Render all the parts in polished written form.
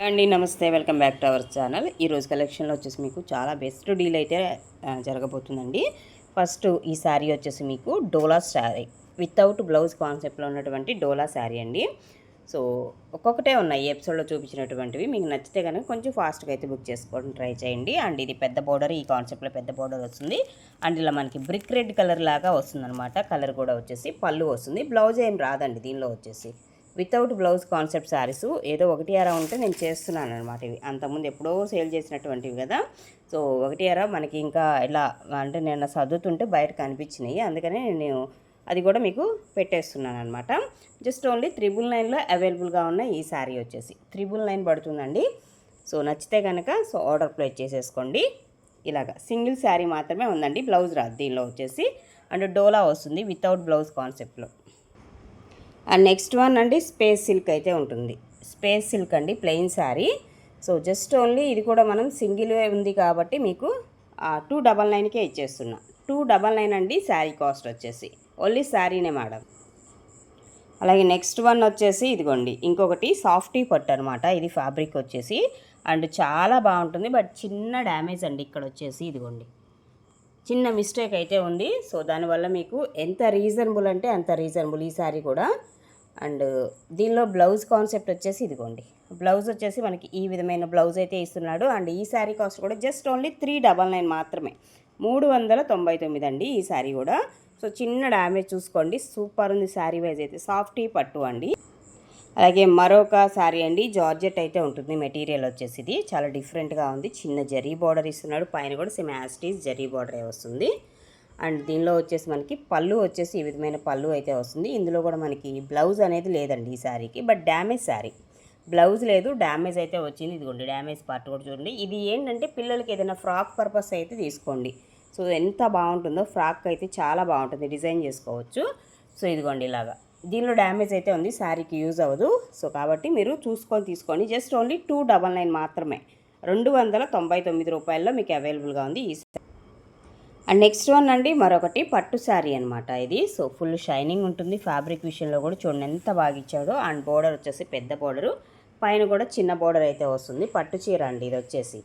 అండి నమస్తే, welcome back to our channel. ఈరోజు కలెక్షన్లో వచ్చేసి మీకు చాలా బెస్ట్ డీల్ అయితే జరగబోతుందండి. ఫస్ట్ ఈ శారీ వచ్చేసి మీకు డోలా శారీ వితౌట్ బ్లౌజ్ కాన్సెప్ట్లో ఉన్నటువంటి డోలా శారీ అండి. సో ఒక్కొక్కటే ఉన్నాయి ఈ ఎపిసోడ్లో చూపించినటువంటివి. మీకు నచ్చితే కనుక కొంచెం ఫాస్ట్గా అయితే బుక్ చేసుకోవడం ట్రై చేయండి. అండ్ ఇది పెద్ద బోర్డర్, ఈ కాన్సెప్ట్లో పెద్ద బోర్డర్ వస్తుంది. అండ్ ఇలా మనకి బ్రిక్ రెడ్ కలర్ లాగా వస్తుందన్నమాట. కలర్ కూడా వచ్చేసి పళ్ళు వస్తుంది. బ్లౌజ్ ఏం రాదండి దీనిలో వచ్చేసి. వితౌట్ బ్లౌజ్ కాన్సెప్ట్ శారీస్ ఏదో ఒకటి అరా ఉంటే నేను చేస్తున్నాను అనమాట. ఇవి అంతకుముందు ఎప్పుడో సేల్ చేసినటువంటివి కదా. సో ఒకటి అరా మనకి ఇంకా ఇలా అంటే నేను సర్దుతుంటే బయట కనిపించినాయి, అందుకనే నేను అది కూడా మీకు పెట్టేస్తున్నాను అనమాట. జస్ట్ ఓన్లీ 999లో అవైలబుల్గా ఉన్న ఈ శారీ వచ్చేసి 999 పడుతుందండి. సో నచ్చితే కనుక ఆర్డర్ ప్లేస్ చేసేసుకోండి. ఇలాగా సింగిల్ శారీ మాత్రమే ఉందండి, బ్లౌజ్ రాదు దీనిలో వచ్చేసి. అండ్ డోలా వస్తుంది వితౌట్ బ్లౌజ్ కాన్సెప్ట్లో. అండ్ నెక్స్ట్ వన్ అండి స్పేస్ సిల్క్ అయితే ఉంటుంది. స్పేస్ సిల్క్ అండి plain sari. So just only ఇది కూడా మనం సింగిల్ ఉంది కాబట్టి మీకు 299కే ఇచ్చేస్తున్నా. 299 అండి శారీ కాస్ట్ వచ్చేసి. ఓన్లీ శారీనే మేడం. అలాగే నెక్స్ట్ వన్ వచ్చేసి ఇదిగోండి ఇంకొకటి సాఫ్టీ పట్టు అనమాట. ఇది ఫ్యాబ్రిక్ వచ్చేసి అండ్ చాలా బాగుంటుంది. బట్ చిన్న డ్యామేజ్ అండి ఇక్కడ వచ్చేసి. ఇదిగోండి చిన్న మిస్టేక్ అయితే ఉంది. సో దానివల్ల మీకు ఎంత రీజనబుల్ అంటే అంత రీజనబుల్ ఈ శారీ కూడా. అండ్ దీనిలో బ్లౌజ్ కాన్సెప్ట్ వచ్చేసి ఇదిగోండి, బ్లౌజ్ వచ్చేసి మనకి ఈ విధమైన బ్లౌజ్ అయితే ఇస్తున్నాడు. అండ్ ఈ శారీ కాస్ట్ కూడా జస్ట్ ఓన్లీ 399 మాత్రమే. 399 అండి ఈ శారీ కూడా. సో చిన్న డ్యామేజ్ చూసుకోండి, సూపర్ ఉంది శారీ వైజ్ అయితే. సాఫ్టీ పట్టు అండి. అలాగే మరొక శారీ అండి, జార్జెట్ అయితే ఉంటుంది. మెటీరియల్ వచ్చేసి ఇది చాలా డిఫరెంట్గా ఉంది. చిన్న జరీ బార్డర్ ఇస్తున్నాడు, పైన కూడా same as it is zari బార్డరే వస్తుంది. అండ్ దీనిలో వచ్చేసి మనకి పళ్ళు వచ్చేసి ఈ విధమైన పళ్ళు అయితే వస్తుంది. ఇందులో కూడా మనకి బ్లౌజ్ అనేది లేదండి ఈ శారీకి, బట్ డ్యామేజ్ శారీ. బ్లౌజ్ లేదు, డ్యామేజ్ అయితే వచ్చింది. ఇదిగోండి డ్యామేజ్ పార్ట్ కూడా చూడండి. ఇది ఏంటంటే పిల్లలకి ఏదైనా ఫ్రాక్ పర్పస్ అయితే తీసుకోండి. సో ఎంత బాగుంటుందో, ఫ్రాక్ అయితే చాలా బాగుంటుంది, డిజైన్ చేసుకోవచ్చు. సో ఇదిగోండి ఇలాగా దీనిలో డ్యామేజ్ అయితే ఉంది, శారీకి యూజ్ అవ్వదు. సో కాబట్టి మీరు చూసుకొని తీసుకోండి. జస్ట్ ఓన్లీ 299 మాత్రమే. 299 రూపాయల్లో మీకు అవైలబుల్గా ఉంది ఈ. అండ్ నెక్స్ట్ వన్ అండి మరొకటి పట్టు శారీ అనమాట ఇది. సో ఫుల్ షైనింగ్ ఉంటుంది. ఫ్యాబ్రిక్ విషయంలో కూడా చూడండి ఎంత బాగా ఇచ్చాడో. అండ్ బోర్డర్ వచ్చేసి పెద్ద బోర్డరు, పైన కూడా చిన్న బోర్డర్ అయితే వస్తుంది. పట్టు చీర అండి ఇది వచ్చేసి.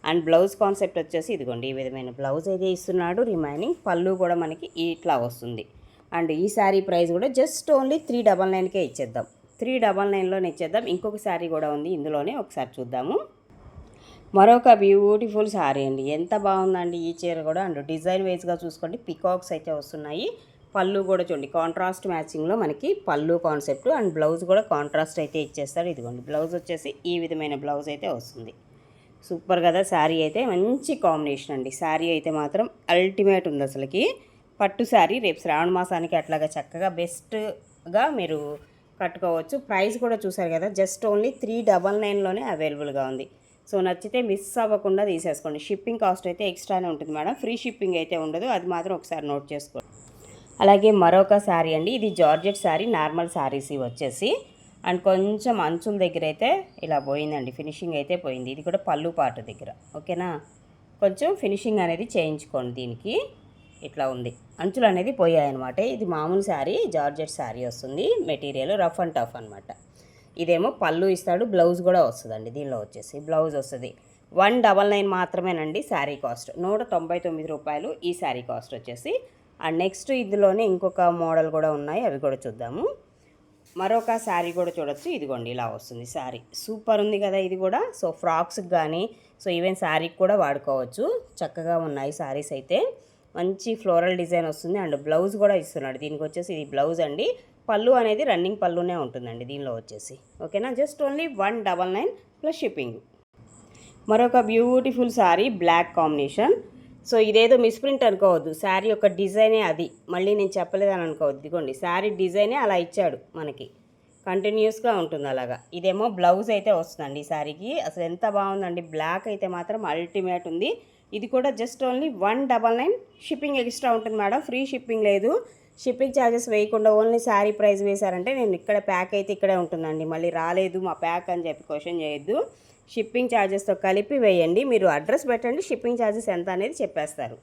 అండ్ బ్లౌజ్ కాన్సెప్ట్ వచ్చేసి ఇదిగోండి ఈ విధమైన బ్లౌజ్ అయితే ఇస్తున్నాడు. రిమైనింగ్ పళ్ళు కూడా మనకి ఇట్లా వస్తుంది. అండ్ ఈ శారీ ప్రైస్ కూడా జస్ట్ ఓన్లీ 399కే ఇచ్చేద్దాం. 399లోనే ఇచ్చేద్దాం. ఇంకొక శారీ కూడా ఉంది ఇందులోనే, ఒకసారి చూద్దాము. మరొక బ్యూటిఫుల్ శారీ అండి, ఎంత బాగుందండి ఈ చీర కూడా. అండ్ డిజైన్ వైజ్గా చూసుకోండి పికాక్స్ అయితే వస్తున్నాయి. పళ్ళు కూడా చూడండి కాంట్రాస్ట్ మ్యాచింగ్లో మనకి పళ్ళు కాన్సెప్ట్. అండ్ బ్లౌజ్ కూడా కాంట్రాస్ట్ అయితే ఇచ్చేస్తారు. ఇదిగోండి బ్లౌజ్ వచ్చేసి ఈ విధమైన బ్లౌజ్ అయితే వస్తుంది. సూపర్ కదా శారీ అయితే, మంచి కాంబినేషన్ అండి. శారీ అయితే మాత్రం అల్టిమేట్ ఉంది అసలుకి. పట్టు శారీ రేపు శ్రావణ మాసానికి అట్లాగా చక్కగా బెస్ట్గా మీరు కట్టుకోవచ్చు. ప్రైస్ కూడా చూసారు కదా, జస్ట్ ఓన్లీ 399లోనే అవైలబుల్గా ఉంది. సో నచ్చితే మిస్ అవ్వకుండా తీసేసుకోండి. షిప్పింగ్ కాస్ట్ అయితే ఎక్స్ట్రానే ఉంటుంది మేడం, ఫ్రీ షిప్పింగ్ అయితే ఉండదు, అది మాత్రం ఒకసారి నోట్ చేసుకోండి. అలాగే మరొక శారీ అండి, ఇది జార్జెట్ శారీ, నార్మల్ శారీస్ ఇవి వచ్చేసి. అండ్ కొంచెం అంచుల దగ్గర అయితే ఇలా పోయిందండి, ఫినిషింగ్ అయితే పోయింది. ఇది కూడా పళ్ళు పాటు దగ్గర, ఓకేనా. కొంచెం ఫినిషింగ్ అనేది చేయించుకోండి దీనికి. ఇట్లా ఉంది, అంచులు అనేది పోయాయన్నమాట. ఇది మామూలు శారీ, జార్జెట్ శారీ వస్తుంది. మెటీరియల్ రఫ్ అండ్ టఫ్ అనమాట. ఇదేమో పళ్ళు ఇస్తాడు, బ్లౌజ్ కూడా వస్తుందండి. దీనిలో వచ్చేసి బ్లౌజ్ వస్తుంది. 199 మాత్రమేనండి శారీ కాస్ట్. 199 రూపాయలు ఈ శారీ కాస్ట్ వచ్చేసి. అండ్ నెక్స్ట్ ఇందులోనే ఇంకొక మోడల్ కూడా ఉన్నాయి, అవి కూడా చూద్దాము. మరొక శారీ కూడా చూడొచ్చు. ఇదిగోండి ఇలా వస్తుంది శారీ, సూపర్ ఉంది కదా ఇది కూడా. సో ఫ్రాక్స్కి కానీ, సో ఈవెన్ శారీకి కూడా వాడుకోవచ్చు. చక్కగా ఉన్నాయి శారీస్ అయితే. మంచి ఫ్లోరల్ డిజైన్ వస్తుంది. అండ్ బ్లౌజ్ కూడా ఇస్తున్నాడు దీనికి వచ్చేసి. ఇది బ్లౌజ్ అండి. పళ్ళు అనేది రన్నింగ్ పళ్ళునే ఉంటుందండి దీనిలో వచ్చేసి, ఓకేనా. Just only 199 plus shipping. మరొక beautiful sari, black combination. So ఇదేదో మిస్ప్రింట్ అనుకోవద్దు, శారీ యొక్క డిజైనే అది, మళ్ళీ నేను చెప్పలేదని అనుకోవద్దు. ఇదిగోండి శారీ డిజైనే అలా ఇచ్చాడు మనకి, కంటిన్యూస్గా ఉంటుంది అలాగా. ఇదేమో బ్లౌజ్ అయితే వస్తుందండి ఈ శారీకి. అసలు ఎంత బాగుందండి, బ్లాక్ అయితే మాత్రం అల్టిమేట్ ఉంది. ఇది కూడా జస్ట్ ఓన్లీ 199. షిప్పింగ్ ఎక్స్ట్రా ఉంటుంది మేడం, ఫ్రీ షిప్పింగ్ లేదు. షిప్పింగ్ ఛార్జెస్ వేయకుండా ఓన్లీ శారీ ప్రైస్ వేశారంటే నేను ఇక్కడ ప్యాక్ అయితే ఇక్కడే ఉంటుందండి. మళ్ళీ రాలేదు మా ప్యాక్ అని చెప్పి క్వశ్చన్ చేయొద్దు. షిప్పింగ్ ఛార్జెస్తో కలిపి వేయండి. మీరు అడ్రస్ పెట్టండి, షిప్పింగ్ ఛార్జెస్ ఎంత అనేది చెప్పేస్తారు.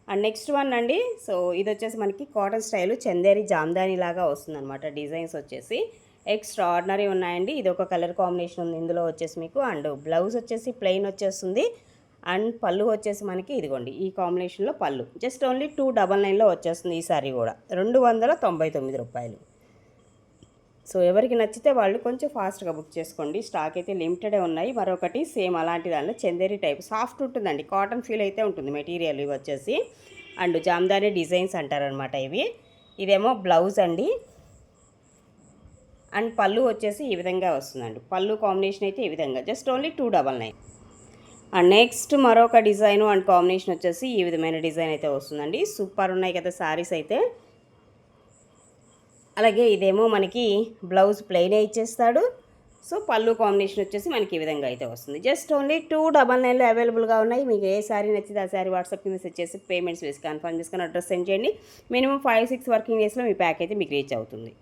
అండ్ నెక్స్ట్ వన్ అండి, సో ఇది వచ్చేసి మనకి కాటన్ స్టైల్ చందేరి జామ్దాని లాగా వస్తుంది అనమాట. డిజైన్స్ వచ్చేసి ఎక్స్ట్రా ఆర్డినరీ ఉన్నాయండి. ఇది ఒక కలర్ కాంబినేషన్ ఉంది ఇందులో వచ్చేసి మీకు. అండ్ బ్లౌజ్ వచ్చేసి ప్లెయిన్ వచ్చేస్తుంది. అండ్ పళ్ళు వచ్చేసి మనకి ఇదిగోండి ఈ కాంబినేషన్లో పళ్ళు. జస్ట్ ఓన్లీ 299లో వచ్చేస్తుంది ఈ సారీ కూడా. 299 రూపాయలు. సో ఎవరికి నచ్చితే వాళ్ళు కొంచెం ఫాస్ట్గా బుక్ చేసుకోండి. స్టాక్ అయితే లిమిటెడే ఉన్నాయి. మరొకటి సేమ్ అలాంటి దానిలో చందేరి టైప్ సాఫ్ట్ ఉంటుందండి. కాటన్ ఫీల్ అయితే ఉంటుంది మెటీరియల్. ఇవి వచ్చేసి అండ్ జామ్దాని డిజైన్స్ అంటారనమాట ఇవి. ఇదేమో బ్లౌజ్ అండి. అండ్ పళ్ళు వచ్చేసి ఈ విధంగా వస్తుందండి. పళ్ళు కాంబినేషన్ అయితే ఈ విధంగా జస్ట్ ఓన్లీ 299. అండ్ నెక్స్ట్ మరొక డిజైన్ అండ్ కాంబినేషన్ వచ్చేసి ఈ విధమైన డిజైన్ అయితే వస్తుందండి. సూపర్ ఉన్నాయి కదా శారీస్ అయితే. అలాగే ఇదేమో మనకి బ్లౌజ్ ప్లెయినే ఇచ్చేస్తాడు. సో పళ్ళు కాంబినేషన్ వచ్చేసి మనకి ఈ విధంగా అయితే వస్తుంది. జస్ట్ ఓన్లీ 299లో అవైలబుల్గా ఉన్నాయి. మీకు ఏ శారీ నచ్చితే ఆ శారీ వాట్సాప్కి మెసేజ్ చేసి పేమెంట్స్ వేసి కన్ఫర్మ్ చేసుకుని అడ్రస్ సెండ్ చేయండి. మినిమం 5-6 వర్కింగ్ డేస్లో మీ ప్యాక్ అయితే మీకు రీచ్ అవుతుంది.